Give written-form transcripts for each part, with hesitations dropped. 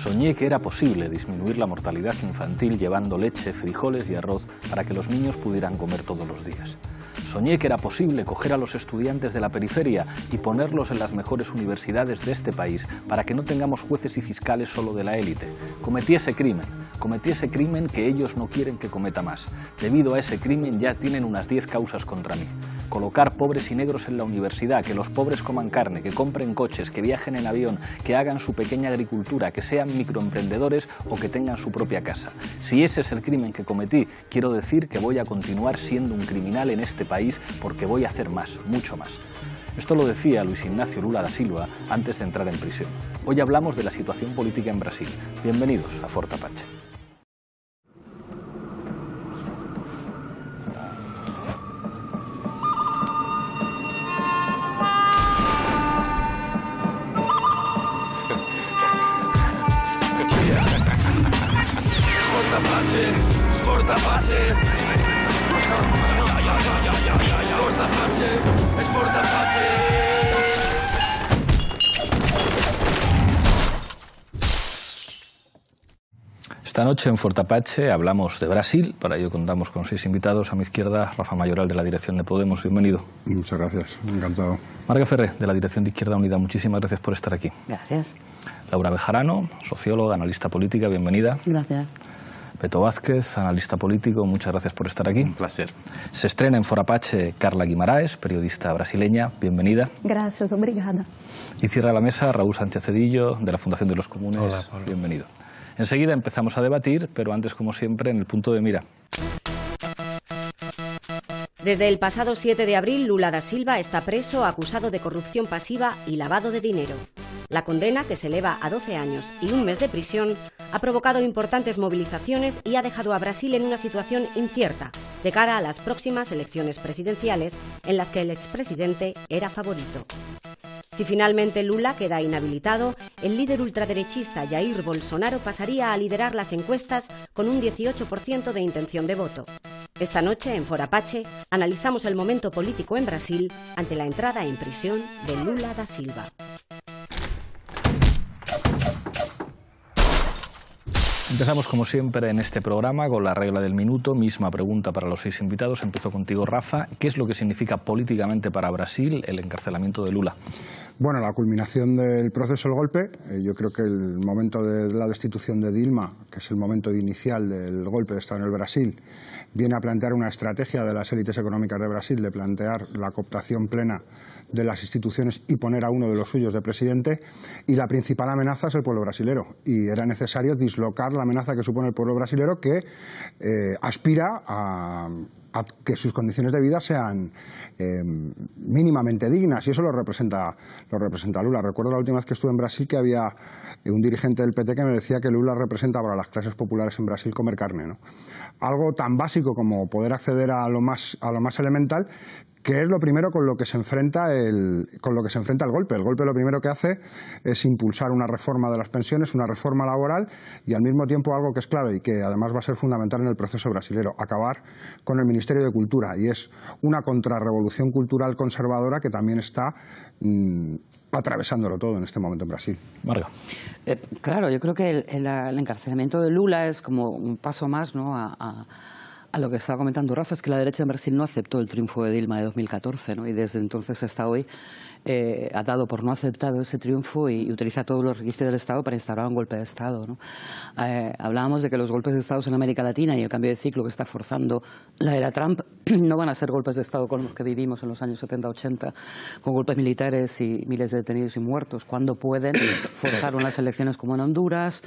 Soñé que era posible disminuir la mortalidad infantil llevando leche, frijoles y arroz para que los niños pudieran comer todos los días. Soñé que era posible coger a los estudiantes de la periferia y ponerlos en las mejores universidades de este país para que no tengamos jueces y fiscales solo de la élite. Cometí ese crimen que ellos no quieren que cometa más. Debido a ese crimen ya tienen unas 10 causas contra mí. Colocar pobres y negros en la universidad, que los pobres coman carne, que compren coches, que viajen en avión, que hagan su pequeña agricultura, que sean microemprendedores o que tengan su propia casa. Si ese es el crimen que cometí, quiero decir que voy a continuar siendo un criminal en este país porque voy a hacer más, mucho más. Esto lo decía Luis Ignacio Lula da Silva antes de entrar en prisión. Hoy hablamos de la situación política en Brasil. Bienvenidos a Forte Apache. Esta noche en Forte Apache hablamos de Brasil. Para ello contamos con 6 invitados. A mi izquierda, Rafa Mayoral, de la dirección de Podemos. Bienvenido. Muchas gracias, encantado. Marga Ferrer, de la dirección de Izquierda Unida. Muchísimas gracias por estar aquí. Gracias. Laura Bejarano, socióloga, analista política. Bienvenida. Gracias. Beto Vázquez, analista político. Muchas gracias por estar aquí. Un placer. Se estrena en Forte Apache Carla Guimaraes, periodista brasileña. Bienvenida. Gracias, obrigada. Y cierra la mesa Raúl Sánchez Cedillo, de la Fundación de los Comunes. Hola, Pablo. Bienvenido. Enseguida empezamos a debatir, pero antes, como siempre, en el punto de mira. Desde el pasado 7 de abril, Lula da Silva está preso acusado de corrupción pasiva y lavado de dinero. La condena, que se eleva a 12 años y un mes de prisión, ha provocado importantes movilizaciones y ha dejado a Brasil en una situación incierta de cara a las próximas elecciones presidenciales en las que el expresidente era favorito. Si finalmente Lula queda inhabilitado, el líder ultraderechista Jair Bolsonaro pasaría a liderar las encuestas con un 18% de intención de voto. Esta noche, en Forte Apache, analizamos el momento político en Brasil ante la entrada en prisión de Lula da Silva. Empezamos, como siempre, en este programa con la regla del minuto. Misma pregunta para los 6 invitados. Empiezo contigo, Rafa. ¿Qué es lo que significa políticamente para Brasil el encarcelamiento de Lula? Bueno, la culminación del proceso del golpe, yo creo que el momento de la destitución de Dilma, que es el momento inicial del golpe de Estado en el Brasil, viene a plantear una estrategia de las élites económicas de Brasil de plantear la cooptación plena de las instituciones y poner a uno de los suyos de presidente, y la principal amenaza es el pueblo brasilero, y era necesario dislocar la amenaza que supone el pueblo brasilero, que aspira a que sus condiciones de vida sean mínimamente dignas, y eso lo representa Lula. Recuerdo la última vez que estuve en Brasil que había un dirigente del PT que me decía que Lula representa para las clases populares en Brasil comer carne, ¿no? Algo tan básico como poder acceder a lo más elemental, que es lo primero con lo que se enfrenta el golpe. El golpe lo primero que hace es impulsar una reforma de las pensiones, una reforma laboral, y al mismo tiempo algo que es clave y que además va a ser fundamental en el proceso brasilero: acabar con el Ministerio de Cultura, y es una contrarrevolución cultural conservadora que también está atravesándolo todo en este momento en Brasil. Marga. Claro, yo creo que el encarcelamiento de Lula es como un paso más, ¿no?, a lo que estaba comentando Rafa, es que la derecha en Brasil no aceptó el triunfo de Dilma de 2014, ¿no? Y desde entonces hasta hoy ha dado por no aceptado ese triunfo y utiliza todos los requisitos del Estado para instaurar un golpe de Estado, ¿no? Hablábamos de que los golpes de Estado en América Latina y el cambio de ciclo que está forzando la era Trump no van a ser golpes de Estado como los que vivimos en los años 70-80, con golpes militares y miles de detenidos y muertos, cuando pueden forzar unas elecciones como en Honduras,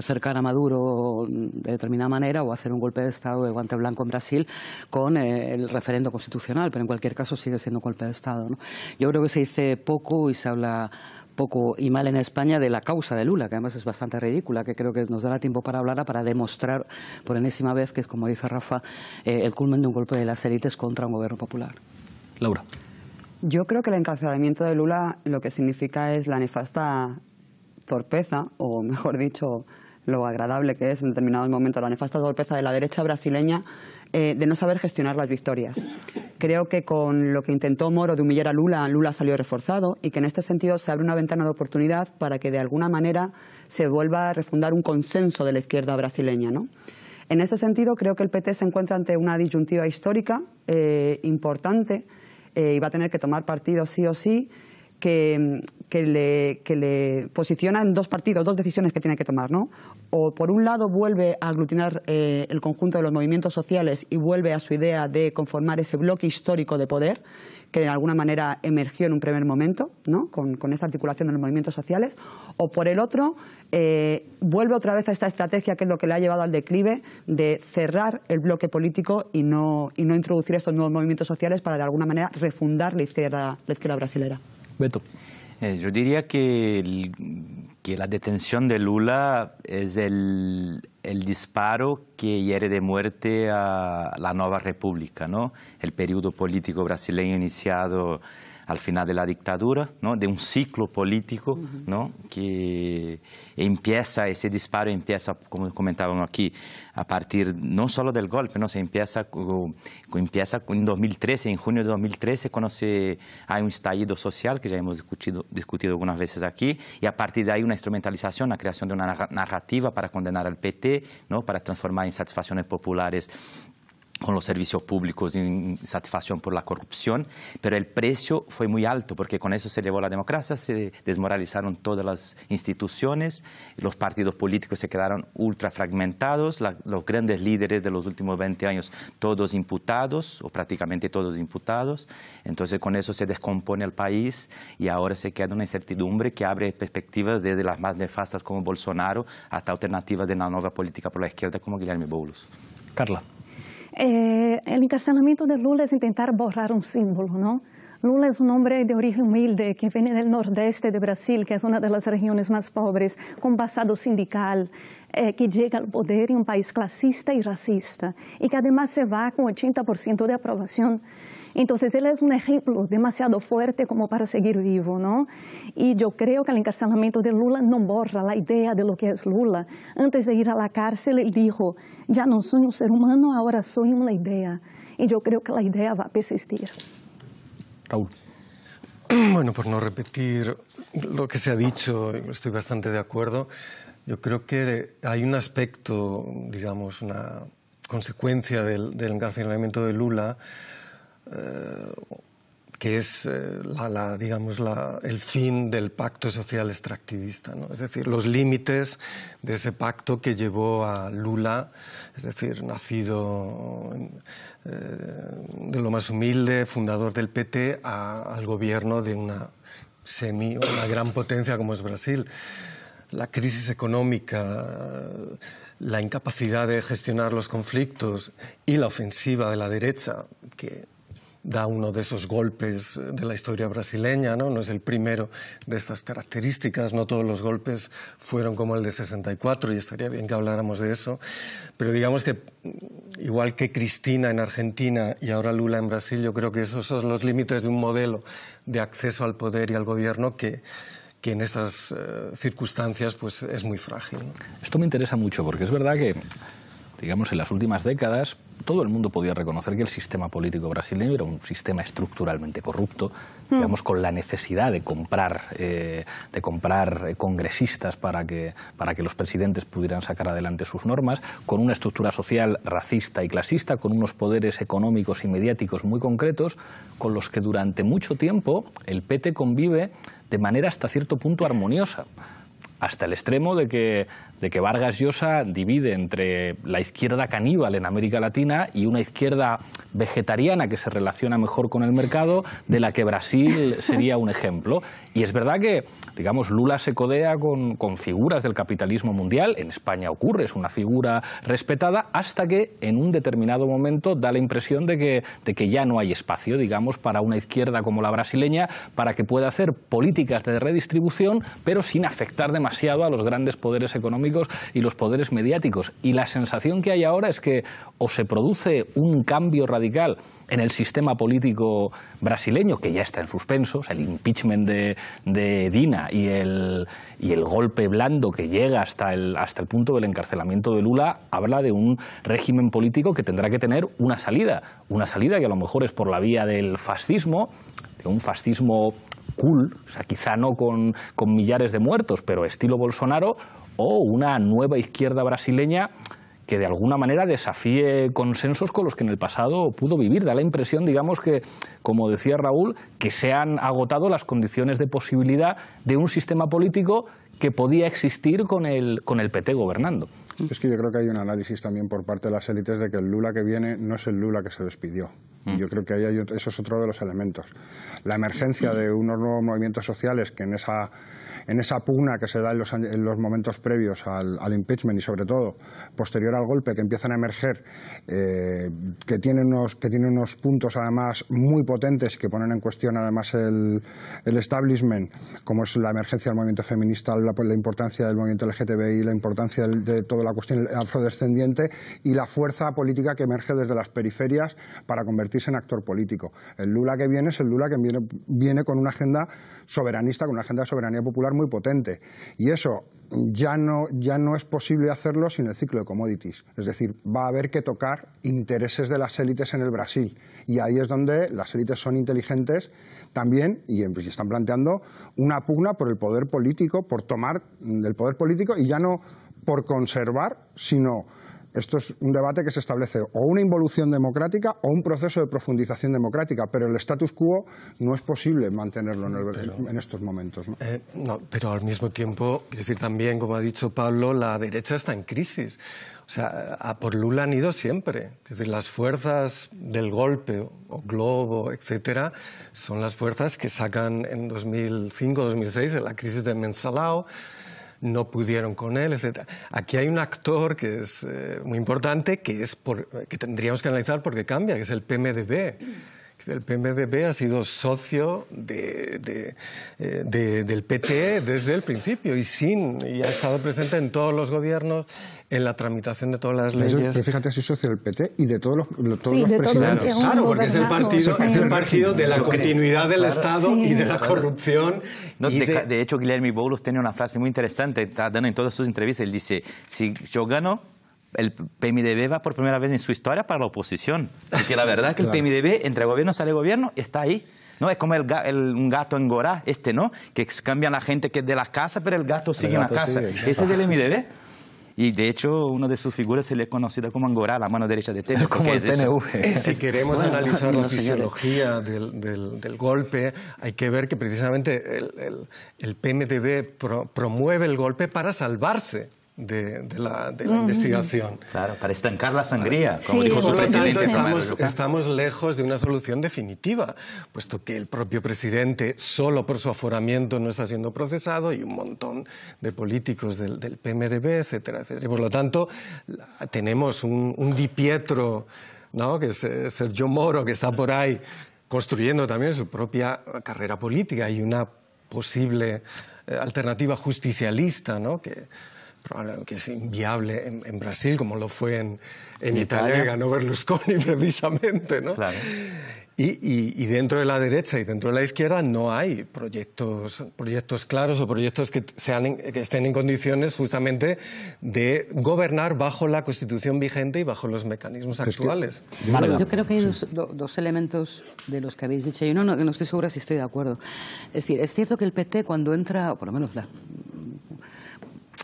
cercar a Maduro de determinada manera, o hacer un golpe de Estado de guante blanco en Brasil con el referendo constitucional, pero en cualquier caso sigue siendo un golpe de Estado, ¿no? Yo creo que se dice poco y se habla poco y mal en España de la causa de Lula, que además es bastante ridícula, que creo que nos dará tiempo para hablar, para demostrar por enésima vez que es, como dice Rafa, el culmen de un golpe de las élites contra un gobierno popular. Laura. Yo creo que el encarcelamiento de Lula lo que significa es la nefasta torpeza, o mejor dicho, lo agradable que es en determinados momentos la nefasta torpeza de la derecha brasileña de no saber gestionar las victorias. Creo que con lo que intentó Moro de humillar a Lula, Lula salió reforzado, y que en este sentido se abre una ventana de oportunidad para que de alguna manera se vuelva a refundar un consenso de la izquierda brasileña, ¿no? En este sentido, creo que el PT se encuentra ante una disyuntiva histórica importante y va a tener que tomar partido sí o sí, que le posiciona en dos partidos, dos decisiones que tiene que tomar, ¿no? O por un lado vuelve a aglutinar el conjunto de los movimientos sociales y vuelve a su idea de conformar ese bloque histórico de poder que de alguna manera emergió en un primer momento, ¿no? con esta articulación de los movimientos sociales, o por el otro vuelve otra vez a esta estrategia que es lo que le ha llevado al declive de cerrar el bloque político y no introducir estos nuevos movimientos sociales para de alguna manera refundar la izquierda brasilera. Beto. Yo diría que la detención de Lula es el disparo que hiere de muerte a la nueva república, ¿no? El periodo político brasileño iniciado al final de la dictadura, ¿no? De un ciclo político, ¿no? Que empieza, ese disparo empieza, como comentábamos aquí, a partir no solo del golpe, ¿no? Se empieza en 2013, en junio de 2013, cuando hay un estallido social, que ya hemos discutido algunas veces aquí, y a partir de ahí una instrumentalización, la creación de una narrativa para condenar al PT, ¿no? Para transformar insatisfacciones populares con los servicios públicos, insatisfacción por la corrupción, pero el precio fue muy alto, porque con eso se llevó la democracia, se desmoralizaron todas las instituciones, los partidos políticos se quedaron ultra fragmentados, los grandes líderes de los últimos 20 años, todos imputados, o prácticamente todos imputados, entonces con eso se descompone el país y ahora se queda una incertidumbre que abre perspectivas desde las más nefastas como Bolsonaro hasta alternativas de una nueva política por la izquierda como Guilherme Boulos. Carla. El encarcelamiento de Lula es intentar borrar un símbolo, ¿no? Lula es un hombre de origen humilde que viene del nordeste de Brasil, que es una de las regiones más pobres, con pasado sindical, que llega al poder en un país clasista y racista, y que además se va con 80% de aprobación. Entonces, él es un ejemplo demasiado fuerte como para seguir vivo, ¿no? Y yo creo que el encarcelamiento de Lula no borra la idea de lo que es Lula. Antes de ir a la cárcel, él dijo, ya no soy un ser humano, ahora soy una idea. Y yo creo que la idea va a persistir. Raúl. Bueno, por no repetir lo que se ha dicho, estoy bastante de acuerdo. Yo creo que hay un aspecto, digamos, una consecuencia del encarcelamiento de Lula, que es el fin del pacto social extractivista, ¿no? Es decir, los límites de ese pacto que llevó a Lula, es decir, nacido de lo más humilde, fundador del PT, al gobierno de una gran potencia como es Brasil. La crisis económica, la incapacidad de gestionar los conflictos y la ofensiva de la derecha, que da uno de esos golpes de la historia brasileña, ¿no? No es el primero de estas características, no todos los golpes fueron como el de 64 y estaría bien que habláramos de eso, pero digamos que igual que Cristina en Argentina y ahora Lula en Brasil, yo creo que esos son los límites de un modelo de acceso al poder y al gobierno que en estas circunstancias pues es muy frágil, ¿no? Esto me interesa mucho porque es verdad que, digamos, en las últimas décadas todo el mundo podía reconocer que el sistema político brasileño era un sistema estructuralmente corrupto, digamos, con la necesidad de comprar congresistas para que los presidentes pudieran sacar adelante sus normas, con una estructura social racista y clasista, con unos poderes económicos y mediáticos muy concretos, con los que durante mucho tiempo el PT convive de manera hasta cierto punto armoniosa, hasta el extremo de que Vargas Llosa divide entre la izquierda caníbal en América Latina y una izquierda vegetariana que se relaciona mejor con el mercado, de la que Brasil sería un ejemplo. Y es verdad que, digamos, Lula se codea con figuras del capitalismo mundial, en España ocurre, es una figura respetada, hasta que en un determinado momento da la impresión de que ya no hay espacio, digamos, para una izquierda como la brasileña, para que pueda hacer políticas de redistribución, pero sin afectar demasiado a los grandes poderes económicos y los poderes mediáticos. Y la sensación que hay ahora es que o se produce un cambio radical en el sistema político brasileño, que ya está en suspenso, o sea, el impeachment de Dina y el golpe blando que llega hasta el punto del encarcelamiento de Lula, habla de un régimen político que tendrá que tener una salida que a lo mejor es por la vía del fascismo, de un fascismo cool, o sea, quizá no con millares de muertos, pero estilo Bolsonaro, o una nueva izquierda brasileña que de alguna manera desafíe consensos con los que en el pasado pudo vivir. Da la impresión, digamos, que, como decía Raúl, que se han agotado las condiciones de posibilidad de un sistema político que podía existir con el PT gobernando. Es que yo creo que hay un análisis también por parte de las élites de que el Lula que viene no es el Lula que se despidió. Y yo creo que eso es otro de los elementos. La emergencia de unos nuevos movimientos sociales que en esa pugna que se da en los momentos previos al impeachment y sobre todo posterior al golpe, que empiezan a emerger, que tienen unos puntos además muy potentes que ponen en cuestión además el establishment, como es la emergencia del movimiento feminista, la importancia del movimiento LGTBI, la importancia de toda la cuestión afrodescendiente y la fuerza política que emerge desde las periferias para convertirse en actor político. El Lula que viene es el Lula que viene con una agenda soberanista, con una agenda de soberanía popular muy potente. Y eso ya no es posible hacerlo sin el ciclo de commodities. Es decir, va a haber que tocar intereses de las élites en el Brasil. Y ahí es donde las élites son inteligentes también y están planteando una pugna por el poder político, por tomar el poder político y ya no por conservar, sino esto es un debate que se establece o una involución democrática o un proceso de profundización democrática, pero el status quo no es posible mantenerlo en estos momentos, ¿no? No, pero al mismo tiempo, quiero decir también, como ha dicho Pablo, la derecha está en crisis. O sea, a por Lula han ido siempre. Es decir, las fuerzas del golpe, o Globo, etcétera, son las fuerzas que sacan en 2005-2006 en la crisis de Mensalao. No pudieron con él, etc. Aquí hay un actor que es muy importante, que tendríamos que analizar porque cambia, que es el PMDB. El PMDB ha sido socio del PT desde el principio y ha estado presente en todos los gobiernos, en la tramitación de todas las leyes. Pero fíjate, es socio del PT y de todos los de presidentes. Claro, porque es el partido de la continuidad del Estado y de la corrupción. No, de hecho, Guilherme Boulos tiene una frase muy interesante, está dando en todas sus entrevistas, él dice, si yo gano, el PMDB va por primera vez en su historia para la oposición. Porque la verdad es que el PMDB, entre gobierno sale gobierno, está ahí. ¿No? Es como un gato engorá, ¿no? Que cambian la gente que es de la casa, pero el gato sigue en la casa. Ese es el MDB. Y de hecho, una de sus figuras se le es conocida como Angorá, la mano derecha de Temer. Como el PNV. Si queremos analizar la fisiología del golpe, hay que ver que precisamente el PMDB promueve el golpe para salvarse de la investigación. Claro, para estancar la sangría, como dijo su presidente. Estamos lejos de una solución definitiva, puesto que el propio presidente, solo por su aforamiento, no está siendo procesado y un montón de políticos del PMDB, etcétera, etcétera. Y por lo tanto, tenemos un Di Pietro, ¿no? Que es Sergio Moro, que está por ahí construyendo también su propia carrera política y una posible alternativa justicialista, ¿no? que es inviable en Brasil, como lo fue en Italia, que ganó Berlusconi precisamente, ¿no? Claro. Y dentro de la derecha y dentro de la izquierda no hay proyectos claros o proyectos que estén en condiciones justamente de gobernar bajo la Constitución vigente y bajo los mecanismos actuales. Yo creo que hay dos elementos de los que habéis dicho. Yo no estoy segura si estoy de acuerdo. Es decir, es cierto que el PT cuando entra, o por lo menos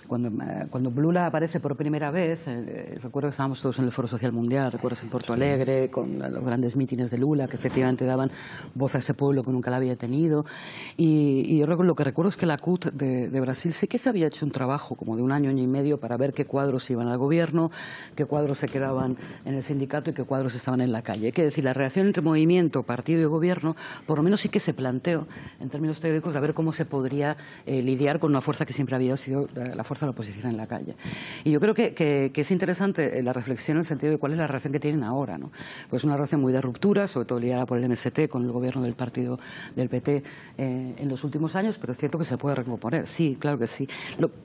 cuando Lula aparece por primera vez, recuerdo que estábamos todos en el Foro Social Mundial, recuerdas en Porto Alegre, con los grandes mítines de Lula, que efectivamente daban voz a ese pueblo que nunca la había tenido. Y yo lo que recuerdo es que la CUT de Brasil sí que se había hecho un trabajo como de un año y medio para ver qué cuadros iban al gobierno, qué cuadros se quedaban en el sindicato y qué cuadros estaban en la calle. Hay que decir, la relación entre movimiento, partido y gobierno, por lo menos sí que se planteó en términos teóricos de ver cómo se podría lidiar con una fuerza que siempre había sido la fuerza de la oposición en la calle. Y yo creo que es interesante la reflexión en el sentido de cuál es la relación que tienen ahora, ¿no? Pues una relación muy de ruptura, sobre todo liderada por el MST con el gobierno del partido del PT en los últimos años, pero es cierto que se puede recomponer. Sí, claro que sí.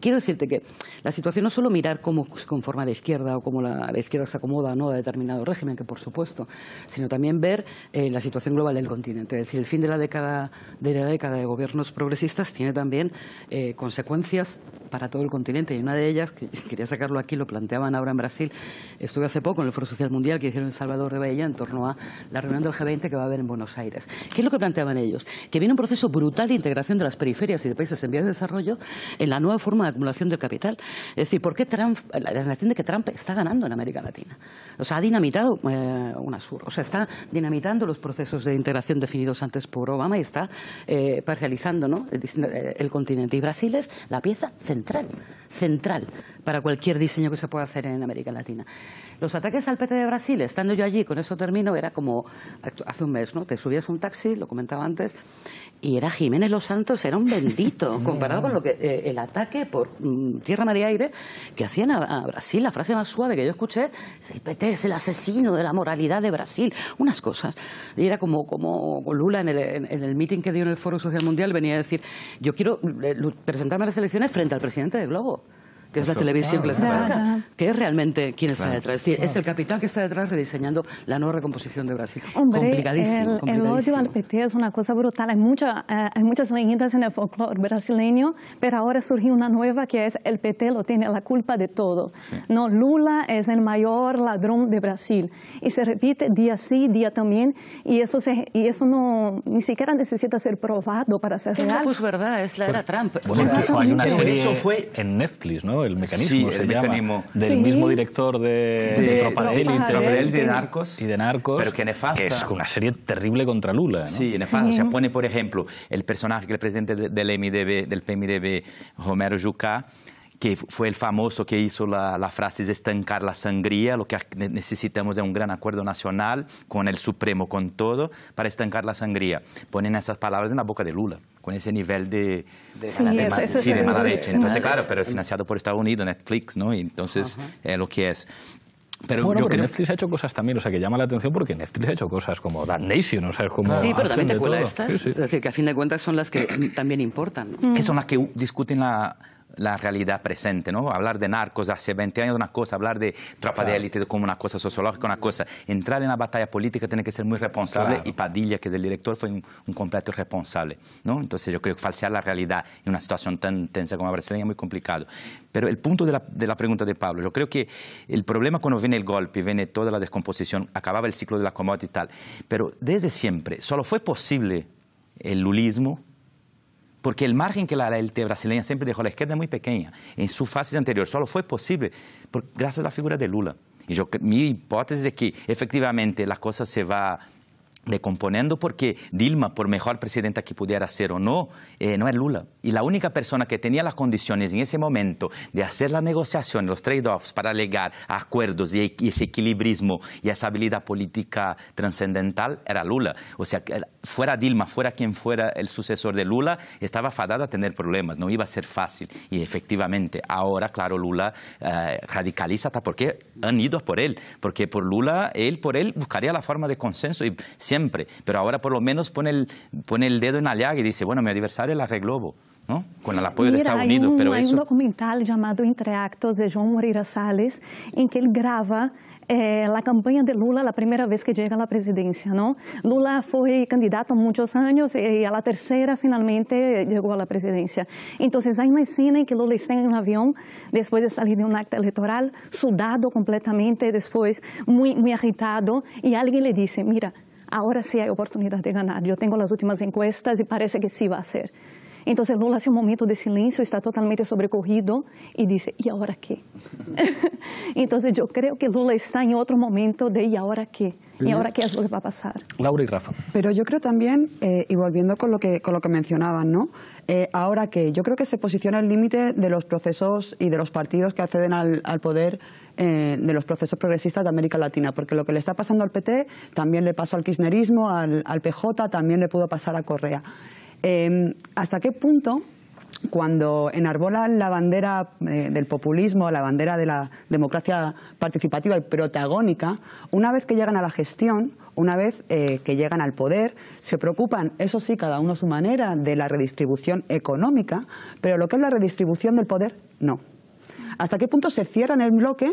Quiero decirte que la situación no es solo mirar cómo se conforma la izquierda o cómo la izquierda se acomoda ¿no? a determinado régimen, que por supuesto, sino también ver la situación global del continente. Es decir, el fin de la década de gobiernos progresistas tiene también consecuencias para todo el continente, y una de ellas, que quería sacarlo aquí, lo planteaban ahora en Brasil, estuve hace poco en el Foro Social Mundial que hicieron en Salvador de Bahía en torno a la reunión del G20 que va a haber en Buenos Aires. ¿Qué es lo que planteaban ellos? Que viene un proceso brutal de integración de las periferias y de países en vías de desarrollo en la nueva forma de acumulación del capital. Es decir, ¿por qué Trump, la sensación de que Trump está ganando en América Latina? O sea, ha dinamitado UNASUR, o sea, está dinamitando los procesos de integración definidos antes por Obama y está parcializando, ¿no?, el continente. Y Brasil es la pieza central para cualquier diseño que se pueda hacer en América Latina. Los ataques al PT de Brasil, estando yo allí, con eso termino, era como hace un mes, ¿no? Te subías a un taxi, lo comentaba antes, y era Jiménez Los Santos, era un bendito, comparado con lo que el ataque por tierra, mar y aire que hacían a Brasil. La frase más suave que yo escuché es: el PT es el asesino de la moralidad de Brasil. Unas cosas. Y era como Lula en el meeting que dio en el Foro Social Mundial venía a decir: yo quiero presentarme a las elecciones frente al presidente de Globo, que es la televisión que les abarca, que es realmente quien está detrás. Es decir, es el capital que está detrás rediseñando la nueva recomposición de Brasil. Hombre, complicadísimo. El odio al PT es una cosa brutal. Hay muchas leyendas en el folclore brasileño, pero ahora surgió una nueva que es: el PT lo tiene la culpa de todo. Sí. No, Lula es el mayor ladrón de Brasil. Y se repite día sí, día también, y eso no ni siquiera necesita ser probado para ser real. Pues verdad, es la era Trump. Bueno, incluso hay una serie en Netflix, ¿no? El mecanismo, sí, el mecanismo del mismo director de Tropa de Élite, de Narcos, pero que nefasta. Que es una serie terrible contra Lula, ¿no? Sí, nefasta. O sea, pone, por ejemplo, el personaje que el presidente del PMDB, Romero Jucá, que fue el famoso que hizo la frase de estancar la sangría. Lo que necesitamos es un gran acuerdo nacional con el Supremo, con todo, para estancar la sangría. Ponen esas palabras en la boca de Lula, con ese nivel de mala leche. Entonces, claro, pero es financiado por Estados Unidos, Netflix, ¿no? Y entonces, es lo que es. Pero bueno, pero Netflix ha hecho cosas también, o sea, que llama la atención porque Netflix ha hecho cosas como Damnation, o sea, como... Sí, pero también te cuela estas. Sí, sí. Es decir, que a fin de cuentas son las que también importan, ¿no? Que son las que discuten la realidad presente, ¿no? Hablar de Narcos hace 20 años una cosa, hablar de Tropa de Élite como una cosa sociológica, una cosa. Entrar en la batalla política tiene que ser muy responsable, y Padilla, que es el director, fue un completo irresponsable, ¿no? Entonces yo creo que falsear la realidad en una situación tan tensa como la brasileña es muy complicado. Pero el punto de la pregunta de Pablo, yo creo que el problema cuando viene el golpe, viene toda la descomposición, acababa el ciclo de la commodity y tal, pero desde siempre solo fue posible el lulismo porque el margen que la élite brasileña siempre dejó a la izquierda es muy pequeña. En su fase anterior solo fue posible gracias a la figura de Lula. Y mi hipótesis es que efectivamente la cosa se va decomponiendo porque Dilma, por mejor presidenta que pudiera ser o no, no es Lula. Y la única persona que tenía las condiciones en ese momento de hacer la negociación, los trade-offs para llegar a acuerdos y ese equilibrismo y esa habilidad política trascendental era Lula. O sea, fuera Dilma, fuera quien fuera el sucesor de Lula, estaba fadada a tener problemas, no iba a ser fácil. Y efectivamente, ahora, claro, Lula radicaliza hasta porque han ido por él. Porque por Lula, por él buscaría la forma de consenso y siempre, pero ahora por lo menos pone el dedo en la llaga y dice, bueno, mi adversario la arregló, ¿no? Con el apoyo de Estados Unidos. Hay un documental llamado Entre Actos de João Moreira Salles, en que él grava la campaña de Lula la primera vez que llega a la presidencia, ¿no? Lula fue candidato muchos años y a la tercera finalmente llegó a la presidencia. Entonces hay una escena en que Lula está en un avión después de salir de un acta electoral, sudado completamente, después muy agitado, y alguien le dice, mira, ahora sí hay oportunidad de ganar. Yo tengo las últimas encuestas y parece que sí va a ser. Entonces Lula hace un momento de silencio, está totalmente sobrecogido y dice, ¿y ahora qué? Entonces yo creo que Lula está en otro momento de ¿y ahora qué? ¿Y ahora qué es lo que va a pasar? Laura y Rafa. Pero yo creo también, y volviendo con lo que mencionaban, ¿no? Ahora que yo creo que se posiciona el límite de los procesos y de los partidos que acceden al poder de los procesos progresistas de América Latina, porque lo que le está pasando al PT también le pasó al kirchnerismo, al PJ, también le pudo pasar a Correa. ¿Hasta qué punto, cuando enarbolan la bandera del populismo, la bandera de la democracia participativa y protagónica, una vez que llegan a la gestión, una vez que llegan al poder, se preocupan, eso sí, cada uno a su manera, de la redistribución económica, pero lo que es la redistribución del poder, no? ¿Hasta qué punto se cierran el bloque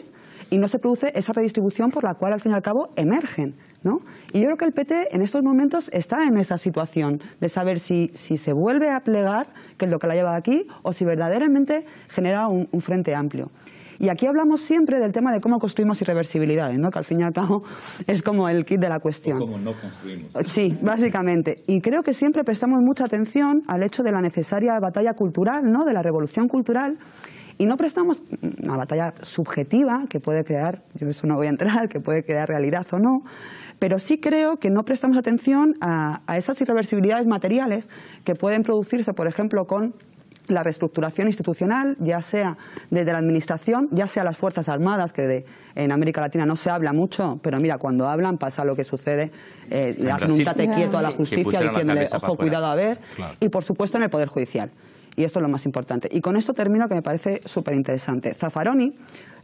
y no se produce esa redistribución por la cual, al fin y al cabo, emergen ¿no? Y yo creo que el PT en estos momentos está en esa situación de saber si se vuelve a plegar, que es lo que la lleva aquí, o si verdaderamente genera un frente amplio. Y aquí hablamos siempre del tema de cómo construimos irreversibilidades, ¿no? Que al fin y al cabo es como el kit de la cuestión. O cómo no construimos. Sí, básicamente. Y creo que siempre prestamos mucha atención al hecho de la necesaria batalla cultural, ¿no? De la revolución cultural. Y no prestamos una batalla subjetiva que puede crear, yo eso no voy a entrar, que puede crear realidad o no, pero sí creo que no prestamos atención a esas irreversibilidades materiales que pueden producirse, por ejemplo, con la reestructuración institucional, ya sea desde la administración, ya sea las Fuerzas Armadas, que en América Latina no se habla mucho, pero mira, cuando hablan pasa lo que sucede, le hacen un tate quieto a la justicia diciéndole, ojo, cuidado a ver, claro. Y por supuesto en el Poder Judicial. Y esto es lo más importante. Y con esto termino, que me parece súper interesante. Zaffaroni,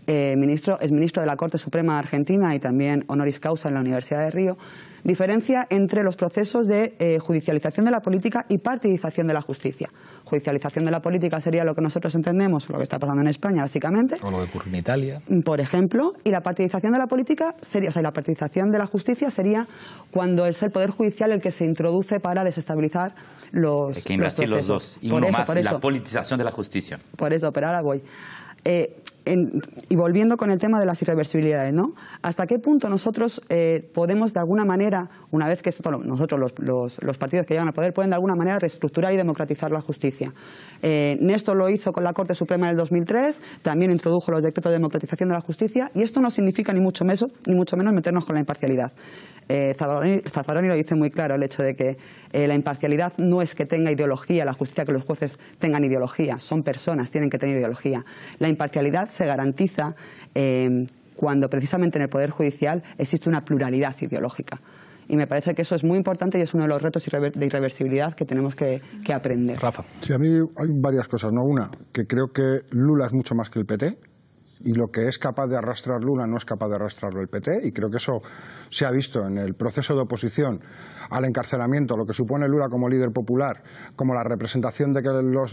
es ministro de la Corte Suprema Argentina y también honoris causa en la Universidad de Río, diferencia entre los procesos de judicialización de la política y partidización de la justicia. Judicialización de la política sería lo que nosotros entendemos, lo que está pasando en España, básicamente. O lo que ocurre en Italia. Por ejemplo, y la partidización de la política sería, o sea, la partidización de la justicia sería cuando es el Poder Judicial el que se introduce para desestabilizar los que en Brasil los dos, y uno más, la politización de la justicia. Por eso, pero ahora voy. Y volviendo con el tema de las irreversibilidades, ¿no? ¿Hasta qué punto nosotros podemos de alguna manera, una vez que nosotros los partidos que llegan al poder, pueden de alguna manera reestructurar y democratizar la justicia? Néstor lo hizo con la Corte Suprema del 2003, también introdujo los decretos de democratización de la justicia, y esto no significa ni mucho menos meternos con la imparcialidad. Zaffaroni lo dice muy claro, el hecho de que la imparcialidad no es que tenga ideología, la justicia, que los jueces tengan ideología, son personas, tienen que tener ideología. La imparcialidad se garantiza cuando precisamente en el Poder Judicial existe una pluralidad ideológica. Y me parece que eso es muy importante y es uno de los retos de irreversibilidad que tenemos que aprender. Rafa. Sí, a mí hay varias cosas, ¿no? Una, que creo que Lula es mucho más que el PT. Y lo que es capaz de arrastrar Lula no es capaz de arrastrarlo el PT, y creo que eso se ha visto en el proceso de oposición al encarcelamiento, lo que supone Lula como líder popular, como la representación de que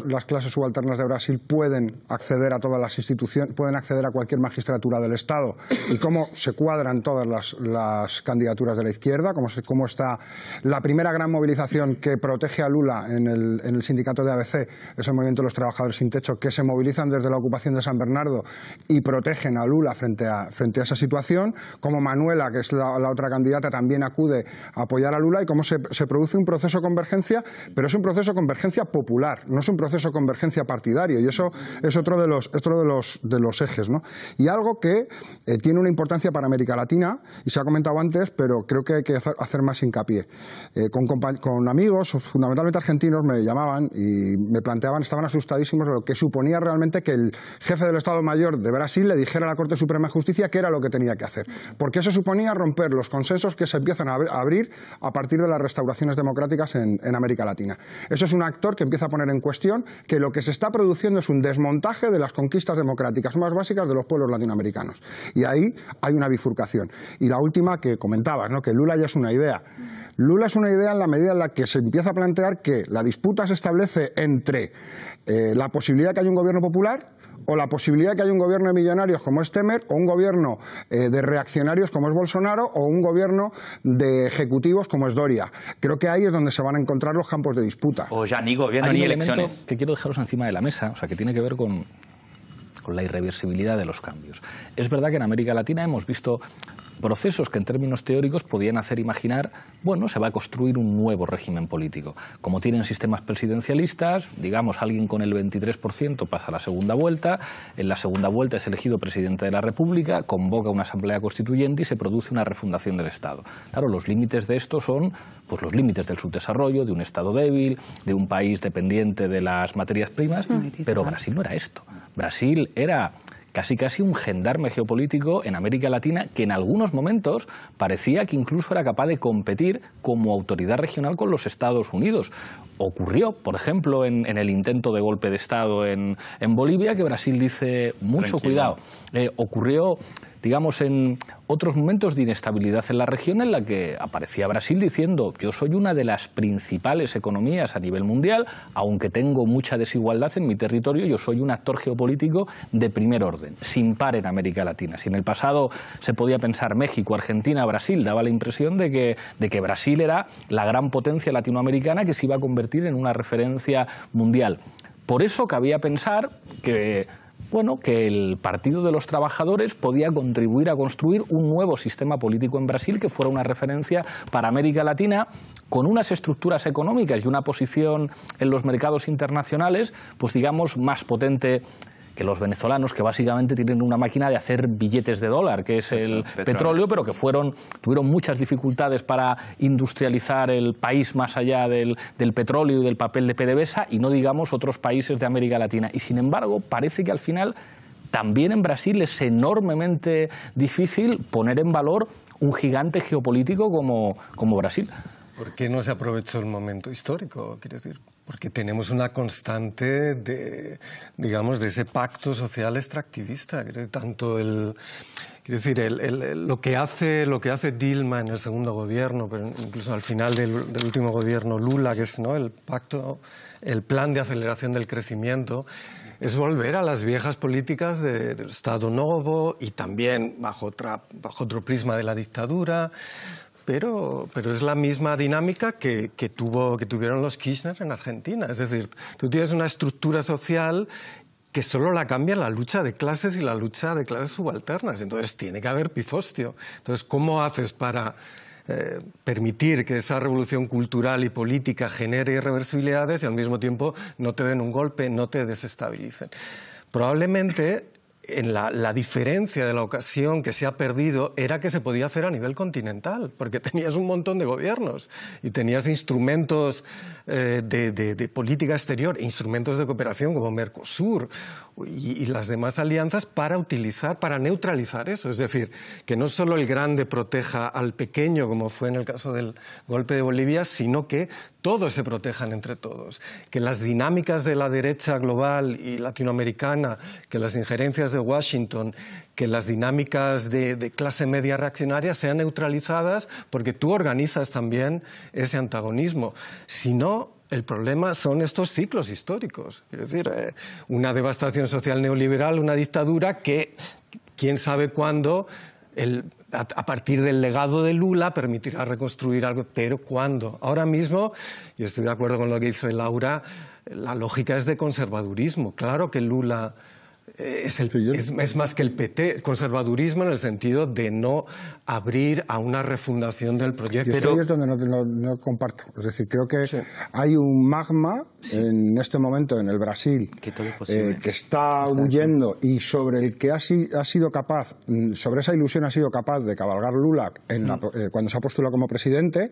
las clases subalternas de Brasil pueden acceder a todas las instituciones, pueden acceder a cualquier magistratura del Estado, y cómo se cuadran todas las candidaturas de la izquierda, cómo está la primera gran movilización que protege a Lula en el sindicato de ABC, es el Movimiento de los Trabajadores Sin Techo, que se movilizan desde la ocupación de San Bernardo y protegen a Lula frente a esa situación, como Manuela, que es la otra candidata, también acude a apoyar a Lula, y cómo se produce un proceso de convergencia, pero es un proceso de convergencia popular, no es un proceso de convergencia partidario, y eso es otro de los ejes, ¿no? Y algo que tiene una importancia para América Latina, y se ha comentado antes, pero creo que hay que hacer más hincapié. Con amigos, fundamentalmente argentinos, me llamaban y me planteaban, estaban asustadísimos de lo que suponía realmente que el jefe del Estado Mayor de Brasil le dijera a la Corte Suprema de Justicia qué era lo que tenía que hacer. Porque eso suponía romper los consensos que se empiezan a abrir a partir de las restauraciones democráticas en América Latina. Eso es un actor que empieza a poner en cuestión que lo que se está produciendo es un desmontaje de las conquistas democráticas más básicas de los pueblos latinoamericanos. Y ahí hay una bifurcación. Y la última que comentabas, ¿no? Que Lula ya es una idea. Lula es una idea en la medida en la que se empieza a plantear que la disputa se establece entre la posibilidad de que haya un gobierno popular o la posibilidad de que haya un gobierno de millonarios como es Temer, o un gobierno de reaccionarios como es Bolsonaro, o un gobierno de ejecutivos como es Doria. Creo que ahí es donde se van a encontrar los campos de disputa. O ya ni gobierno ni elecciones. Que quiero dejaros encima de la mesa, o sea, que tiene que ver con la irreversibilidad de los cambios. Es verdad que en América Latina hemos visto procesos que en términos teóricos podían hacer imaginar, bueno, se va a construir un nuevo régimen político. Como tienen sistemas presidencialistas, digamos, alguien con el 23% pasa a la segunda vuelta, en la segunda vuelta es elegido presidente de la República, convoca una asamblea constituyente y se produce una refundación del Estado. Claro, los límites de esto son pues, los límites del subdesarrollo, de un Estado débil, de un país dependiente de las materias primas, pero Brasil no era esto. Brasil era casi un gendarme geopolítico en América Latina que en algunos momentos parecía que incluso era capaz de competir como autoridad regional con los Estados Unidos. ocurrió, por ejemplo, en el intento de golpe de Estado en Bolivia, que Brasil dice mucho cuidado. Ocurrió, digamos, en otros momentos de inestabilidad en la región en la que aparecía Brasil diciendo: yo soy una de las principales economías a nivel mundial, aunque tengo mucha desigualdad en mi territorio, yo soy un actor geopolítico de primer orden, sin par en América Latina. Si en el pasado se podía pensar México, Argentina, Brasil, daba la impresión de que Brasil era la gran potencia latinoamericana que se iba a convertir en una referencia mundial. Por eso cabía pensar que el Partido de los Trabajadores podía contribuir a construir un nuevo sistema político en Brasil que fuera una referencia para América Latina, con unas estructuras económicas y una posición en los mercados internacionales, pues digamos, más potente que los venezolanos, que básicamente tienen una máquina de hacer billetes de dólar, que es el petróleo, pero que tuvieron muchas dificultades para industrializar el país más allá del petróleo y del papel de PDVSA, y no digamos otros países de América Latina. Y sin embargo, parece que al final también en Brasil es enormemente difícil poner en valor un gigante geopolítico como Brasil. ¿Por qué no se aprovechó el momento histórico? Quiero decir, porque tenemos una constante de ese pacto social extractivista. Tanto lo que hace Dilma en el segundo gobierno, pero incluso al final del último gobierno Lula, que es el plan de aceleración del crecimiento, es volver a las viejas políticas del Estado Novo y también bajo otro prisma de la dictadura. Pero es la misma dinámica que tuvieron los Kirchner en Argentina. Es decir, tú tienes una estructura social que solo la cambia la lucha de clases y la lucha de clases subalternas. Entonces tiene que haber pifostio. Entonces, ¿cómo haces para permitir que esa revolución cultural y política genere irreversibilidades y al mismo tiempo no te den un golpe, no te desestabilicen? Probablemente la diferencia de la ocasión que se ha perdido era que se podía hacer a nivel continental, porque tenías un montón de gobiernos y tenías instrumentos de política exterior, instrumentos de cooperación como Mercosur y las demás alianzas para neutralizar eso. Es decir, que no solo el grande proteja al pequeño, como fue en el caso del golpe de Bolivia, sino que todos se protejan entre todos. Que las dinámicas de la derecha global y latinoamericana, que las injerencias de Washington, que las dinámicas de clase media reaccionaria sean neutralizadas, porque tú organizas también ese antagonismo. Si no, el problema son estos ciclos históricos. Quiero decir, una devastación social neoliberal, una dictadura que, quién sabe cuándo, a partir del legado de Lula permitirá reconstruir algo, pero ¿cuándo? Ahora mismo, y estoy de acuerdo con lo que dice Laura, la lógica es de conservadurismo. Claro que Lula es más que el PT, conservadurismo en el sentido de no abrir a una refundación del proyecto. Pero ahí es donde no comparto. Es decir, creo que hay un magma en este momento en el Brasil que está huyendo y sobre el que ha sido capaz, sobre esa ilusión ha sido capaz de cabalgar Lula cuando se ha postulado como presidente,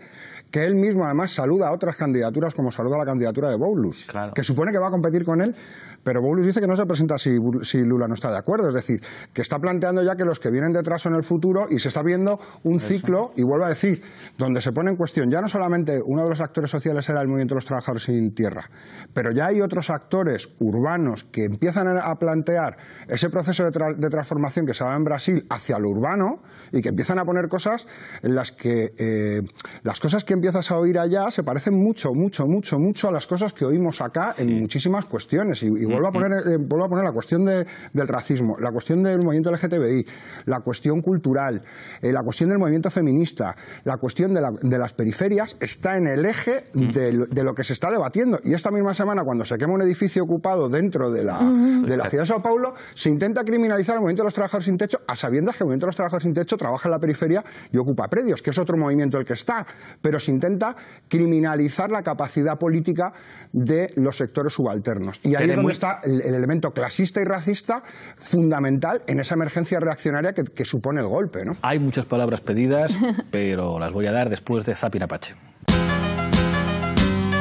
que él mismo además saluda a otras candidaturas, como saluda a la candidatura de Boulos, que supone que va a competir con él, pero Boulos dice que no se presenta si Lula no está de acuerdo. Es decir, que está planteando ya que los que vienen detrás son el futuro y se está viendo un ciclo, y vuelvo a decir, donde se pone en cuestión ya no solamente uno de los actores sociales era el movimiento de los trabajadores sin tierra, pero ya hay otros actores urbanos que empiezan a plantear ese proceso de transformación que se da en Brasil hacia lo urbano y que empiezan a poner cosas en las que las cosas que empiezas a oír allá se parecen mucho a las cosas que oímos acá en muchísimas cuestiones. Y vuelvo a poner la cuestión del racismo, la cuestión del movimiento LGTBI, la cuestión cultural, la cuestión del movimiento feminista, la cuestión de las periferias está en el eje de lo que se está debatiendo. Y esta misma semana, cuando se quema un edificio ocupado dentro de la ciudad de Sao Paulo, se intenta criminalizar el movimiento de los trabajadores sin techo, a sabiendas que el movimiento de los trabajadores sin techo trabaja en la periferia y ocupa predios, que es otro movimiento el que está, pero se intenta criminalizar la capacidad política de los sectores subalternos. Y ahí es donde está el elemento clasista y racista fundamental en esa emergencia reaccionaria que supone el golpe, ¿no? Hay muchas palabras pedidas, pero las voy a dar después de Zapping Apache.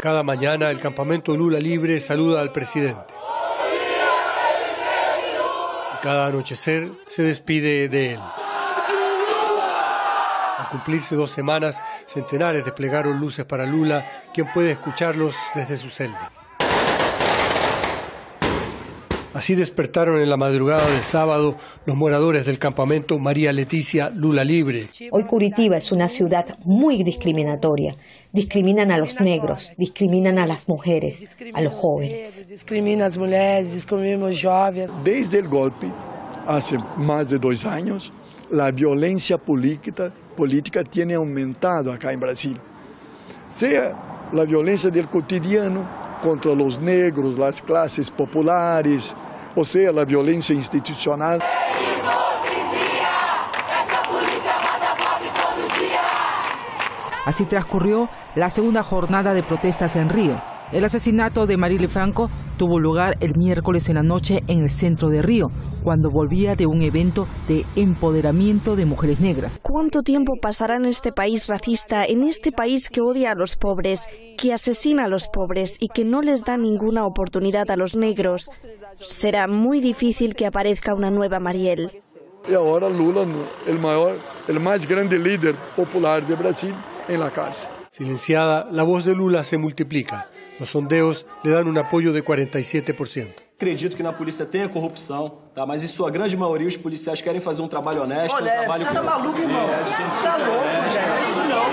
Cada mañana el campamento Lula Libre saluda al presidente. Y cada anochecer se despide de él. Al cumplirse 2 semanas, centenares desplegaron luces para Lula, quien puede escucharlos desde su celda. Así despertaron en la madrugada del sábado los moradores del campamento María Leticia Lula Libre. Hoy Curitiba es una ciudad muy discriminatoria. Discriminan a los negros, discriminan a las mujeres, a los jóvenes. Discriminan a las mujeres, discriminan a los jóvenes. Desde el golpe, hace más de 2 años, la violencia política tiene aumentado acá en Brasil. Sea la violencia del cotidiano contra los negros, las clases populares, o sea, la violencia institucional. Así transcurrió la segunda jornada de protestas en Río. El asesinato de Marielle Franco tuvo lugar el miércoles en la noche en el centro de Río, cuando volvía de un evento de empoderamiento de mujeres negras. ¿Cuánto tiempo pasará en este país racista, en este país que odia a los pobres, que asesina a los pobres y que no les da ninguna oportunidad a los negros? Será muy difícil que aparezca una nueva Marielle. Y ahora Lula, el más grande líder popular de Brasil, en la cárcel. Silenciada, la voz de Lula se multiplica. Los sondeos le dan un apoyo de 47%. Acredito que na polícia tenha corrupção, tá? Mas em sua grande maioria os policiais querem fazer um trabalho honesto, um trabalho que... Tá maluco, irmão? Tá louco, isso não.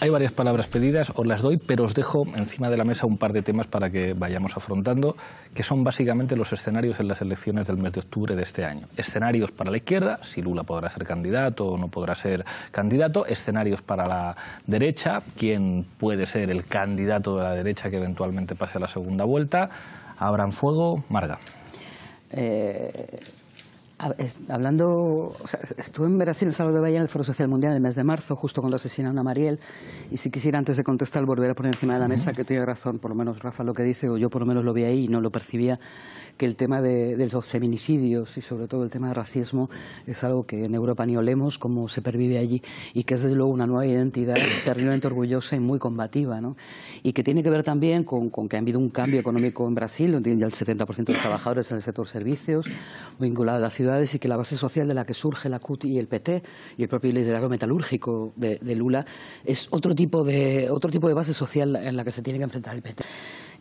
Hay varias palabras pedidas, os las doy, pero os dejo encima de la mesa un par de temas para que vayamos afrontando, que son básicamente los escenarios en las elecciones del mes de octubre de este año. Escenarios para la izquierda, si Lula podrá ser candidato o no podrá ser candidato. Escenarios para la derecha, quién puede ser el candidato de la derecha que eventualmente pase a la segunda vuelta. Abran fuego. Marga. Hablando, o sea, estuve en Brasil, en Salvador de Bahía, en el Foro Social Mundial en el mes de marzo, justo cuando asesinaron a Marielle, y si quisiera antes de contestar volver a poner encima de la mesa que tiene razón, por lo menos Rafa lo que dice, o yo por lo menos lo vi ahí y no lo percibía, que el tema de los feminicidios y sobre todo el tema del racismo es algo que en Europa ni olemos cómo se pervive allí, y que es desde luego una nueva identidad terriblemente orgullosa y muy combativa, ¿no? Y que tiene que ver también con que ha habido un cambio económico en Brasil, donde ya el 70% de los trabajadores en el sector servicios, vinculado a la ciudad, y que la base social de la que surge la CUT y el PT y el propio liderazgo metalúrgico de Lula es otro tipo de base social en la que se tiene que enfrentar el PT.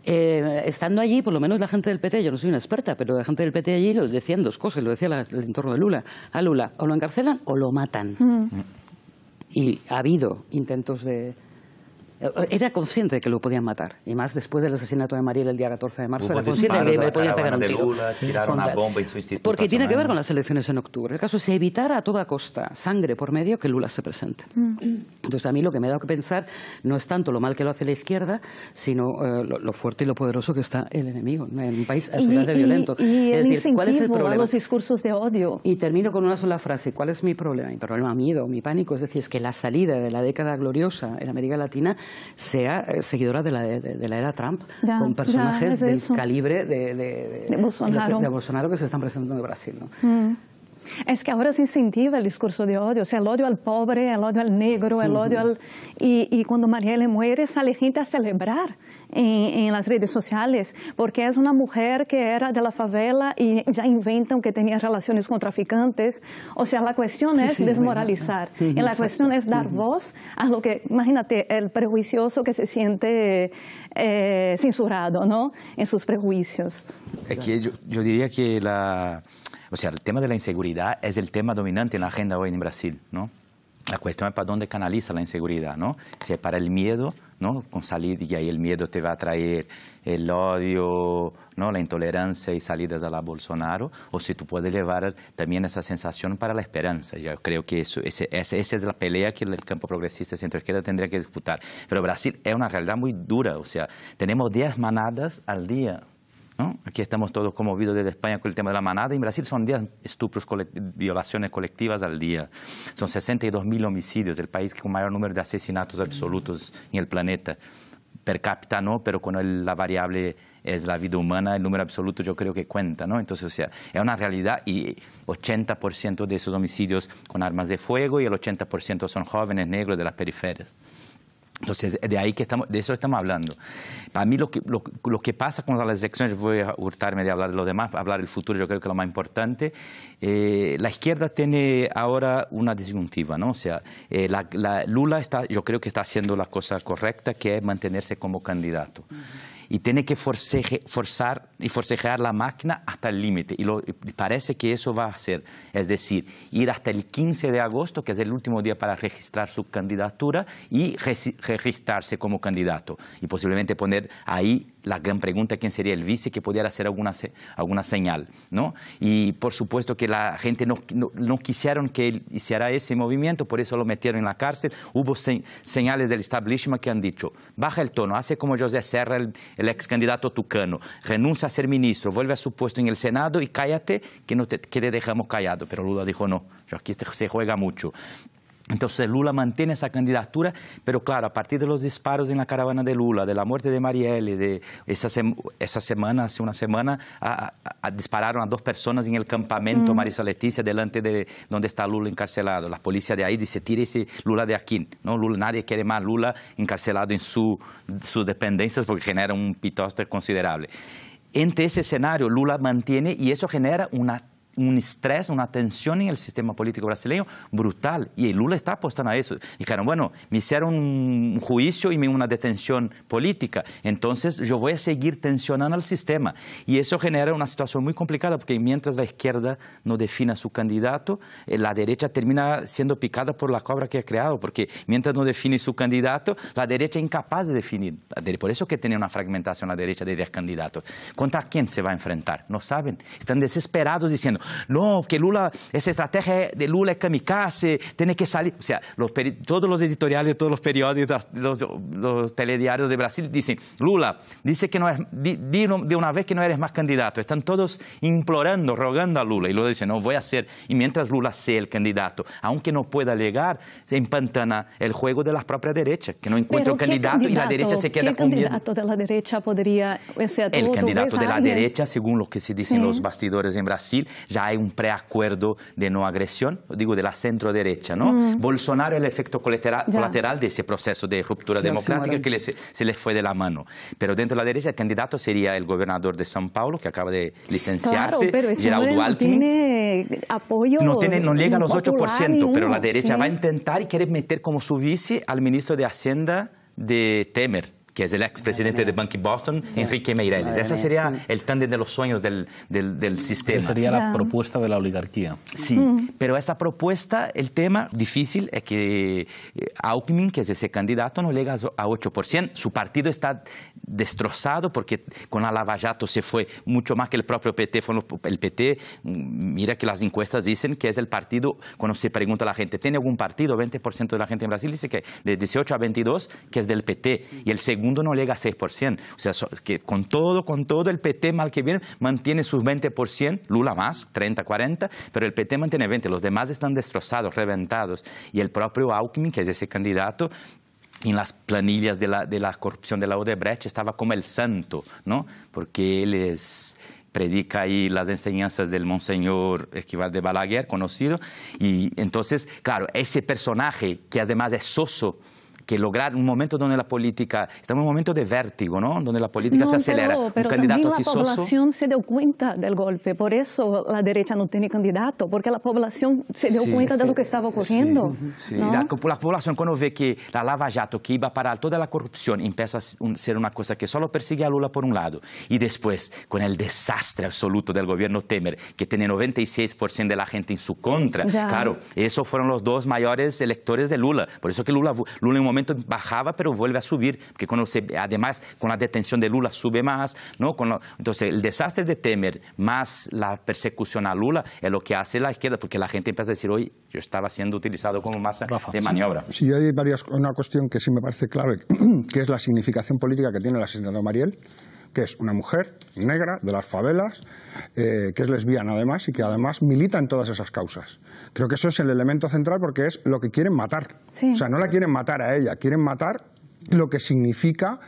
Estando allí, por lo menos la gente del PT, yo no soy una experta, pero la gente del PT allí lo decían 2 cosas, lo decía el entorno de Lula. A Lula o lo encarcelan o lo matan. Y ha habido intentos de... Era consciente de que lo podían matar, y más después del asesinato de Marielle el día 14 de marzo, era consciente de que le podían pegar un tiro. Una bomba en su instituto porque tiene que ver con las elecciones en octubre. El caso es evitar a toda costa, sangre por medio, que Lula se presente. Entonces a mí lo que me ha dado que pensar no es tanto lo mal que lo hace la izquierda, sino lo fuerte y lo poderoso que está el enemigo en un país absolutamente violento. Y el decir, ¿cuál es el problema? A los discursos de odio. Y termino con una sola frase. ¿Cuál es mi problema? Mi problema, miedo, mi pánico, es decir, es que la salida de la década gloriosa en América Latina sea seguidora de la era Trump, con personajes del calibre de Bolsonaro que se están presentando en Brasil, ¿no? Es que ahora se incentiva el discurso de odio, o sea, el odio al pobre, el odio al negro, el odio al... Y cuando Marielle muere sale gente a celebrar en las redes sociales, porque es una mujer que era de la favela y ya inventan que tenía relaciones con traficantes. O sea, la cuestión es desmoralizar. Y la cuestión es dar voz a lo que, imagínate, el prejuicioso que se siente censurado, ¿no?, en sus prejuicios. Es que yo diría que o sea, el tema de la inseguridad es el tema dominante en la agenda hoy en Brasil, ¿no? La cuestión es para dónde canaliza la inseguridad, ¿no? Si es para el miedo, ¿no? Con salir, y ahí el miedo te va a traer el odio, ¿no? La intolerancia y salidas a la Bolsonaro, o si tú puedes llevar también esa sensación para la esperanza. Yo creo que esa es la pelea que el campo progresista centro-izquierda tendría que disputar. Pero Brasil es una realidad muy dura, o sea, tenemos 10 manadas al día, ¿no? Aquí estamos todos conmovidos desde España con el tema de la manada. En Brasil son 10 estupros, violaciones colectivas al día. Son 62.000 homicidios, el país con mayor número de asesinatos absolutos en el planeta. Per cápita no, pero cuando la variable es la vida humana, el número absoluto yo creo que cuenta, ¿no? Entonces, o sea, es una realidad, y 80% de esos homicidios con armas de fuego, y el 80% son jóvenes negros de las periferias. Entonces, de ahí que de eso estamos hablando. Para mí lo que pasa con las elecciones, voy a hurtarme de hablar de lo demás, hablar del futuro, yo creo que es lo más importante. La izquierda tiene ahora una disyuntiva, ¿no? O sea, Lula yo creo que está haciendo la cosa correcta, que es mantenerse como candidato. Y tiene que forzar y forcejear la máquina hasta el límite. Y parece que eso va a hacer. Es decir, ir hasta el 15 de agosto, que es el último día para registrar su candidatura, y registrarse como candidato. Y posiblemente poner ahí la gran pregunta, ¿quién sería el vice? Que pudiera hacer alguna señal, ¿no? Y por supuesto que la gente no quisieron que él hiciera ese movimiento, por eso lo metieron en la cárcel. Hubo señales del establishment que han dicho, baja el tono, hace como José Serra, el ex candidato tucano, renuncia a ser ministro, vuelve a su puesto en el Senado y cállate, que te dejamos callado. Pero Lula dijo, no, aquí se juega mucho. Entonces Lula mantiene esa candidatura, pero claro, a partir de los disparos en la caravana de Lula, de la muerte de Marielle, de hace una semana, dispararon a 2 personas en el campamento Marisa Leticia, delante de donde está Lula encarcelado. La policía de ahí dice, tire ese Lula de aquí, ¿no? Nadie quiere más Lula encarcelado en sus dependencias porque genera un pitoste considerable. Entre ese escenario, Lula mantiene, y eso genera un estrés, una tensión en el sistema político brasileño brutal. Y Lula está apostando a eso. Dijeron, bueno, me hicieron un juicio y una detención política, entonces yo voy a seguir tensionando al sistema. Y eso genera una situación muy complicada, porque mientras la izquierda no defina su candidato, la derecha termina siendo picada por la cobra que ha creado, porque mientras no define su candidato, la derecha es incapaz de definir. Por eso que tiene una fragmentación la derecha de 10 candidatos. ¿Contra quién se va a enfrentar? No saben. Están desesperados diciendo, no, que Lula, esa estrategia de Lula es kamikaze, tiene que salir. O sea, todos los editoriales, todos los periódicos, los telediarios de Brasil dicen, Lula, dice que no es, di de una vez que no eres más candidato. Están todos implorando, rogando a Lula. Y Lula dice, no, voy a ser. Y mientras Lula sea el candidato, aunque no pueda llegar, se empantana el juego de la propia derecha, que no encuentra un candidato y la derecha se queda con miedo. ¿Qué candidato de la derecha podría ser? El candidato de la derecha, según lo que se dice en los bastidores en Brasil, ya hay un preacuerdo de no agresión, digo, de la centro-derecha, ¿no? Bolsonaro es el efecto colateral de ese proceso de ruptura democrática que se les fue de la mano. Pero dentro de la derecha el candidato sería el gobernador de São Paulo, que acaba de licenciarse, Geraldo Alckmin. No tiene apoyo. No llega a los 8%, pero la derecha va a intentar y quiere meter como su vice al ministro de Hacienda de Temer, que es el expresidente de Banco Boston, Enrique Meirelles. Ese sería el tándem de los sueños del sistema. Que sería la propuesta de la oligarquía. Sí, pero esta propuesta, el tema difícil es que Alckmin, que es ese candidato, no llega a 8%. Su partido está destrozado porque con la Lava Jato se fue mucho más que el propio PT. El PT, mira que las encuestas dicen que es el partido, cuando se pregunta a la gente, ¿tiene algún partido? 20% de la gente en Brasil dice que de 18 a 22, que es del PT. Y el segundo no llega a 6%. O sea, que con todo el PT, mal que bien, mantiene sus 20%, Lula más, 30, 40, pero el PT mantiene 20%. Los demás están destrozados, reventados. Y el propio Alckmin, que es ese candidato, en las planillas de la corrupción de la Odebrecht estaba como el santo, ¿no? Porque él predica ahí las enseñanzas del Monseñor Esquivel de Balaguer, conocido. Y entonces, claro, ese personaje que además es soso, que lograr un momento donde la política, estamos en un momento de vértigo, ¿no? Donde la política se acelera. Pero un candidato así la población se dio cuenta del golpe, por eso la derecha no tiene candidato, porque la población se dio cuenta de lo que estaba ocurriendo. Sí. ¿No? La población cuando ve que la Lava Jato, que iba a parar toda la corrupción, empieza a ser una cosa que solo persigue a Lula por un lado, y después con el desastre absoluto del gobierno Temer, que tiene 96% de la gente en su contra. Claro, esos fueron los 2 mayores electores de Lula. Por eso que Lula en un momento bajaba, pero vuelve a subir, porque además con la detención de Lula sube más, ¿no? Entonces el desastre de Temer más la persecución a Lula es lo que hace la izquierda, porque la gente empieza a decir, hoy yo estaba siendo utilizado como masa de maniobra. Sí, hay una cuestión que sí me parece clave, que es la significación política que tiene el asesinato de Marielle, que es una mujer negra de las favelas, que es lesbiana además y que además milita en todas esas causas. Creo que eso es el elemento central porque es lo que quieren matar. O sea, no la quieren matar a ella, quieren matar lo que significa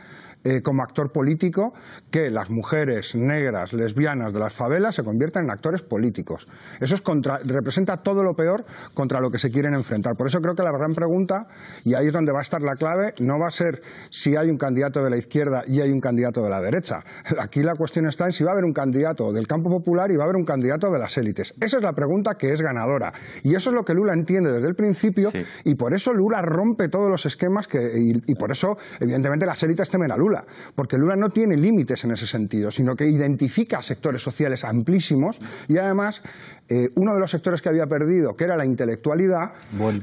como actor político que las mujeres negras, lesbianas de las favelas se conviertan en actores políticos. Eso es representa todo lo peor contra lo que se quieren enfrentar. Por eso creo que la gran pregunta, y ahí es donde va a estar la clave, no va a ser si hay un candidato de la izquierda y hay un candidato de la derecha. Aquí la cuestión está en si va a haber un candidato del campo popular y va a haber un candidato de las élites. Esa es la pregunta que es ganadora. Y eso es lo que Lula entiende desde el principio, sí. Y por eso Lula rompe todos los esquemas y por eso, evidentemente, las élites temen a Lula. Porque Lula no tiene límites en ese sentido, sino que identifica sectores sociales amplísimos y además uno de los sectores que había perdido, que era la intelectualidad,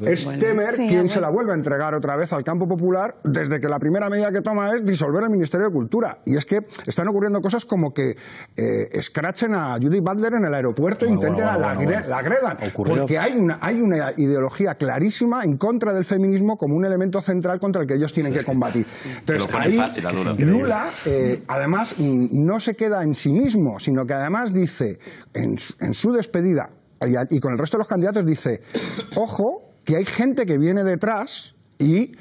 es Temer quien se la vuelve a entregar otra vez al campo popular desde que la primera medida que toma es disolver el Ministerio de Cultura. Y es que están ocurriendo cosas como que escrachen a Judith Butler en el aeropuerto e intenten la agredan. Porque hay una ideología clarísima en contra del feminismo como un elemento central contra el que ellos tienen que combatir. Entonces, ahí Lula, además, no se queda en sí mismo, sino que además dice, en su despedida, y con el resto de los candidatos dice, ojo, que hay gente que viene detrás y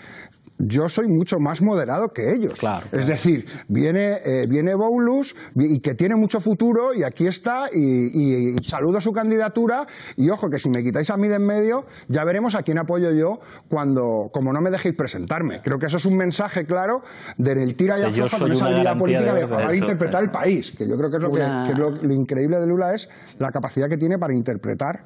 yo soy mucho más moderado que ellos. Claro. Es decir, viene Boulos y que tiene mucho futuro y aquí está y saludo su candidatura y ojo que si me quitáis a mí de en medio ya veremos a quién apoyo yo como no me dejéis presentarme. Creo que eso es un mensaje claro del tira y afloja con esa habilidad política de acabar de interpretar el país, que yo creo que es lo increíble de Lula es la capacidad que tiene para interpretar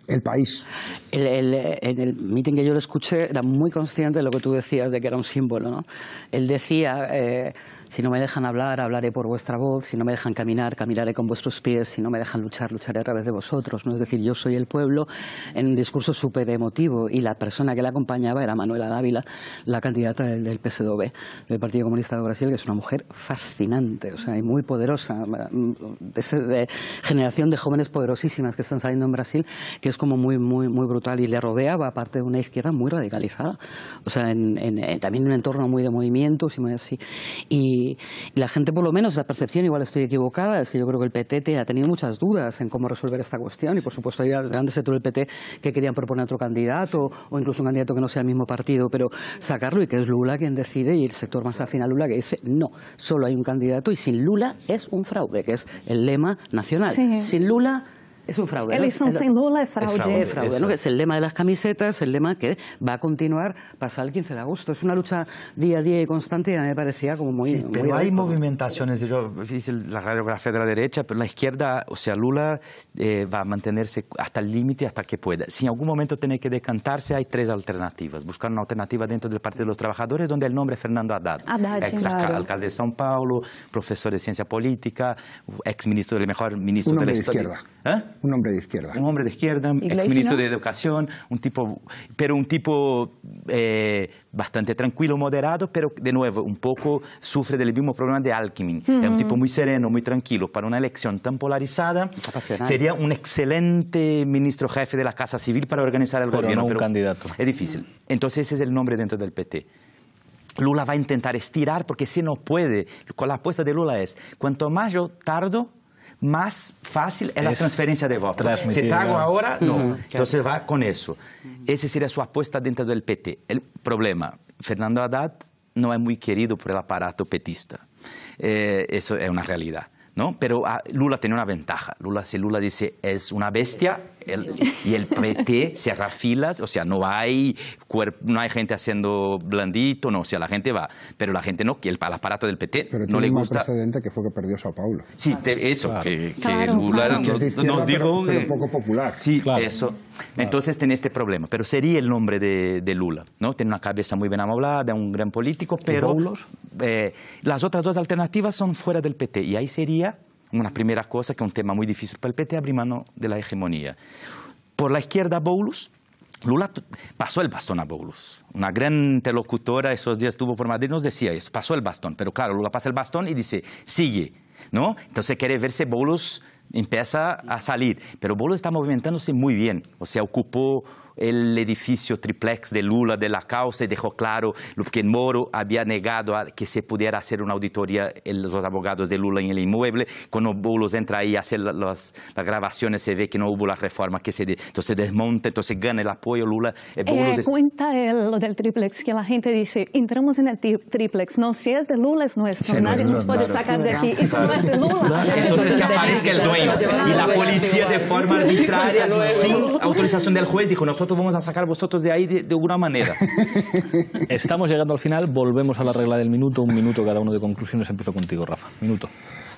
el país. En el meeting que yo lo escuché era muy consciente de lo que tú decías, de que era un símbolo, ¿no? Él decía, si no me dejan hablar, hablaré por vuestra voz, si no me dejan caminar, caminaré con vuestros pies, si no me dejan luchar, lucharé a través de vosotros, ¿no? Es decir, yo soy el pueblo, en un discurso súper emotivo, y la persona que la acompañaba era Manuela Dávila, la candidata del PSDB, del Partido Comunista de Brasil, que es una mujer fascinante, o sea, y muy poderosa, de generación de jóvenes poderosísimas que están saliendo en Brasil, que es como muy brutal, y le rodeaba aparte de una izquierda muy radicalizada, o sea, también en un entorno muy de movimientos y muy así, y la gente, por lo menos la percepción, igual estoy equivocada, es que yo creo que el PT ha tenido muchas dudas en cómo resolver esta cuestión, y por supuesto hay grandes sectores del PT que querían proponer otro candidato o incluso un candidato que no sea el mismo partido, pero sacarlo, y que es Lula quien decide, y el sector más afín a Lula que dice no, solo hay un candidato y sin Lula es un fraude, que es el lema nacional. Sí. Sin Lula es un fraude. Elección sin Lula es fraude. Es fraude, ¿no? Que es el lema de las camisetas, el lema que va a continuar pasado el 15 de agosto. Es una lucha día a día y constante, y a mí me parecía como muy... Sí, pero hay movimentaciones, yo hice la radiografía de la derecha, pero la izquierda, o sea, Lula va a mantenerse hasta el límite, hasta que pueda. Si en algún momento tiene que decantarse, hay tres alternativas. Buscar una alternativa dentro del Partido de los Trabajadores, donde el nombre es Fernando Haddad. Alcalde de São Paulo, profesor de ciencia política, ex-ministro, el mejor ministro de la historia. Un hombre de izquierda. Un hombre de izquierda, exministro de Educación, un tipo bastante tranquilo, moderado, pero de nuevo un poco sufre del mismo problema de Alckmin. Es un tipo muy sereno, muy tranquilo. Para una elección tan polarizada, sería un excelente ministro jefe de la Casa Civil para organizar el gobierno. No un candidato. Es difícil. Entonces ese es el nombre dentro del PT. Lula va a intentar estirar, porque si no puede, con la apuesta de Lula es, cuanto más yo tardo, más fácil es la transferencia de votos. Si te hago ahora, no. Entonces va con eso. Esa sería su apuesta dentro del PT. El problema, Fernando Haddad no es muy querido por el aparato petista. Eso es una realidad, ¿no? Pero Lula tiene una ventaja. Si Lula dice es una bestia, y el PT cierra filas, o sea, no hay gente haciendo blandito, no, o sea, la gente va, pero la gente no, que el aparato del PT pero no le gusta. Pero tiene un precedente que fue que perdió Sao Paulo. Sí, eso, claro. que Lula nos dijo... Pero poco popular. Sí, claro. Eso. Entonces tiene este problema, pero sería el nombre de Lula, ¿no? Tiene una cabeza muy bien amoblada, un gran político, pero las otras dos alternativas son fuera del PT, y ahí sería una primera cosa, que es un tema muy difícil para el PT, abrir mano de la hegemonía. Por la izquierda, Boulos, Lula pasó el bastón a Boulos. Una gran interlocutora esos días estuvo por Madrid, nos decía eso, pasó el bastón. Pero claro, Lula pasa el bastón y dice, sigue, ¿no? Entonces quiere ver si Boulos empieza a salir. Pero Boulos está movimentándose muy bien. O sea, ocupó el edificio triplex de Lula de la causa y dejó claro que Moro había negado a que se pudiera hacer una auditoría los abogados de Lula en el inmueble. Cuando Boulos entra ahí a hacer las grabaciones se ve que no hubo la reforma, que entonces desmonta, entonces gana el apoyo Lula. Cuenta lo del triplex, que la gente dice, entramos en el triplex, no, si es de Lula es nuestro, sí, nadie nos puede sacar de aquí, y si no es de Lula. Entonces que aparezca el dueño y la policía de forma arbitraria, sin autorización del juez, dijo, nosotros vamos a sacar a vosotros de ahí de alguna manera. Estamos llegando al final, volvemos a la regla del minuto, un minuto cada uno de conclusiones. Empiezo contigo, Rafa. Minuto.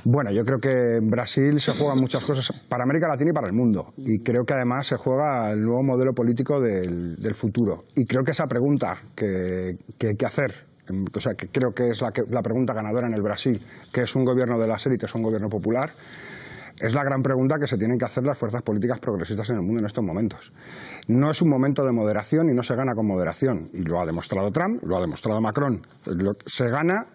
Bueno, yo creo que en Brasil se juegan muchas cosas para América Latina y para el mundo. Y creo que además se juega el nuevo modelo político del futuro. Y creo que esa pregunta que hay que hacer, o sea, que creo que es la pregunta ganadora en el Brasil, que es un gobierno de las élites o un gobierno popular, es la gran pregunta que se tienen que hacer las fuerzas políticas progresistas en el mundo en estos momentos. No es un momento de moderación y no se gana con moderación. Y lo ha demostrado Trump, lo ha demostrado Macron. Se gana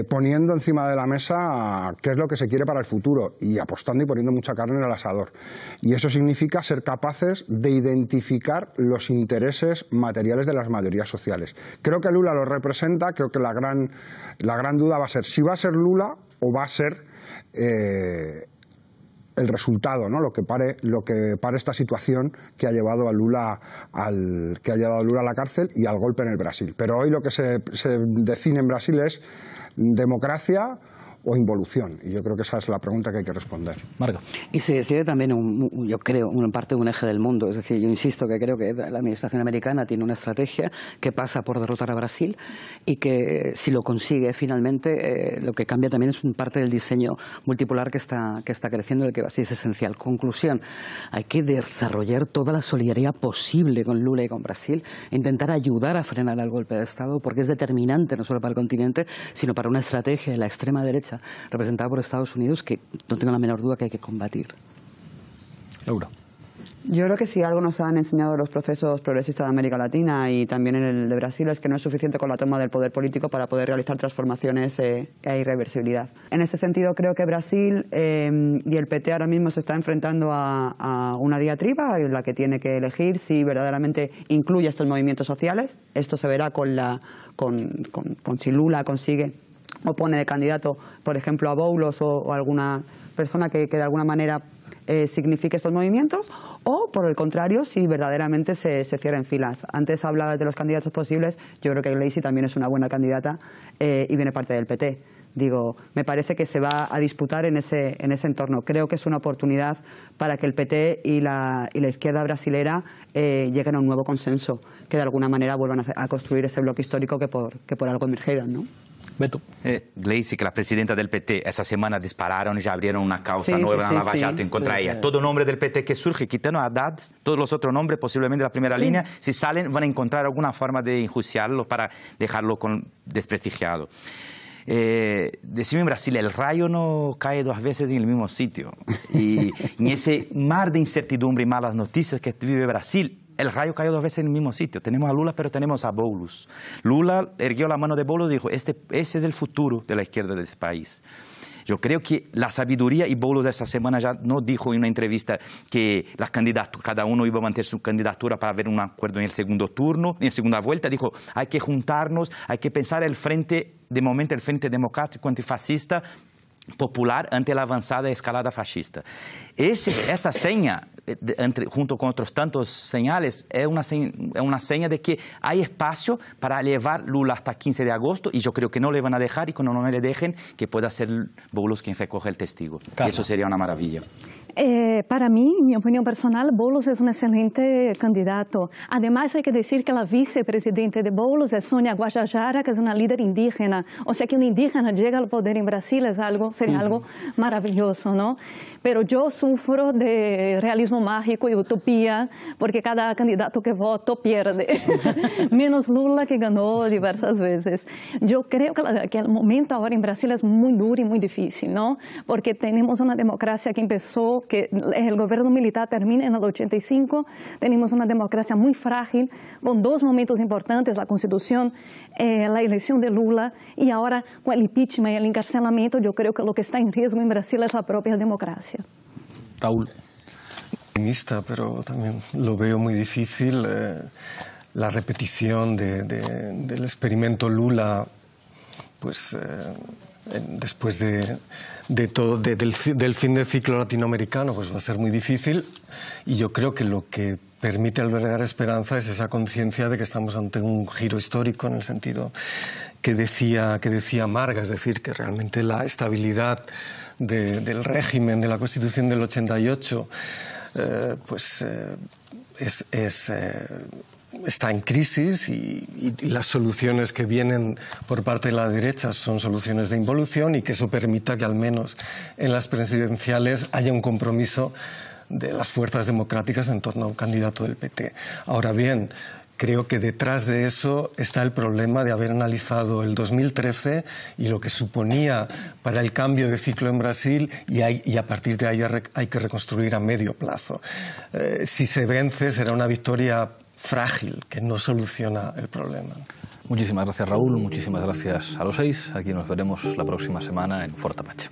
poniendo encima de la mesa qué es lo que se quiere para el futuro y apostando y poniendo mucha carne en el asador. Y eso significa ser capaces de identificar los intereses materiales de las mayorías sociales. Creo que Lula lo representa, creo que la gran duda va a ser si va a ser Lula o va a ser el resultado, ¿no? Lo que pare esta situación que ha llevado a Lula a la cárcel y al golpe en el Brasil. Pero hoy lo que se define en Brasil es democracia o involución. Y yo creo que esa es la pregunta que hay que responder. Marga. Y se decide también, yo creo, en parte un eje del mundo. Es decir, yo insisto que creo que la administración americana tiene una estrategia que pasa por derrotar a Brasil y que si lo consigue finalmente, lo que cambia también es parte del diseño multipolar que está creciendo, el que Brasil es esencial. Conclusión, hay que desarrollar toda la solidaridad posible con Lula y con Brasil, intentar ayudar a frenar el golpe de Estado, porque es determinante no solo para el continente, sino para una estrategia de la extrema derecha representada por Estados Unidos que no tengo la menor duda que hay que combatir. Laura. Yo creo que si algo nos han enseñado los procesos progresistas de América Latina y también en el de Brasil es que no es suficiente con la toma del poder político para poder realizar transformaciones e irreversibilidad. En este sentido creo que Brasil y el PT ahora mismo se está enfrentando a una diatriba en la que tiene que elegir si verdaderamente incluye estos movimientos sociales. Esto se verá con si Lula consigue o pone de candidato, por ejemplo, a Boulos o alguna persona que de alguna manera signifique estos movimientos, o por el contrario, si verdaderamente se cierren filas. Antes hablabas de los candidatos posibles, yo creo que Gleisi también es una buena candidata y viene parte del PT. Digo, me parece que se va a disputar en ese entorno. Creo que es una oportunidad para que el PT y la izquierda brasilera lleguen a un nuevo consenso, que de alguna manera vuelvan a construir ese bloque histórico que por algo emergieron, ¿no? Beto. Gleisi, que la presidenta del PT, esa semana dispararon y ya abrieron una causa nueva en Lava Jato en contra de ella. Todo nombre del PT que surge, quitando a Haddad, todos los otros nombres, posiblemente de la primera línea, si salen van a encontrar alguna forma de enjuiciarlo para dejarlo desprestigiado. Decime en Brasil, el rayo no cae dos veces en el mismo sitio. Y en ese mar de incertidumbre y malas noticias que vive Brasil, el rayo cayó dos veces en el mismo sitio. Tenemos a Lula, pero tenemos a Boulos. Lula erguió la mano de Boulos y dijo, ese es el futuro de la izquierda de este país. Yo creo que la sabiduría, y Boulos esa semana ya no dijo en una entrevista que cada uno iba a mantener su candidatura para ver un acuerdo en el segundo turno, en la segunda vuelta, dijo, hay que juntarnos, hay que pensar el frente, de momento el frente democrático antifascista popular ante la avanzada escalada fascista. Esta seña, junto con otros tantos señales, es una seña de que hay espacio para llevar Lula hasta 15 de agosto y yo creo que no le van a dejar y cuando no le dejen que pueda ser Boulos quien recoge el testigo. Eso sería una maravilla. Para mí, mi opinión personal, Boulos es un excelente candidato. Además, hay que decir que la vicepresidenta de Boulos es Sônia Guajajara, que es una líder indígena. O sea, que un indígena llega al poder en Brasil sería algo maravilloso, ¿no? Pero yo sufro de realismo mágico y utopía, porque cada candidato que voto pierde. Menos Lula, que ganó diversas veces. Yo creo que el momento ahora en Brasil es muy duro y muy difícil, ¿no? Porque tenemos una democracia que empezó, que el gobierno militar termina en el 85, tenemos una democracia muy frágil, con dos momentos importantes, la Constitución, la elección de Lula, y ahora con el impeachment y el encarcelamiento, yo creo que lo que está en riesgo en Brasil es la propia democracia. Raúl. optimista, pero también lo veo muy difícil. La repetición del experimento Lula, pues después del fin del ciclo latinoamericano, pues va a ser muy difícil. Y yo creo que lo que permite albergar esperanza es esa conciencia de que estamos ante un giro histórico, en el sentido que decía Marga, es decir, que realmente la estabilidad del régimen, de la Constitución del 88, está en crisis y las soluciones que vienen por parte de la derecha son soluciones de involución, y que eso permita que al menos en las presidenciales haya un compromiso de las fuerzas democráticas en torno a un candidato del PT. Ahora bien, creo que detrás de eso está el problema de haber analizado el 2013 y lo que suponía para el cambio de ciclo en Brasil, y a partir de ahí hay que reconstruir a medio plazo. Si se vence, será una victoria frágil que no soluciona el problema. Muchísimas gracias, Raúl. Muchísimas gracias a los 6. Aquí nos veremos la próxima semana en Fort Apache.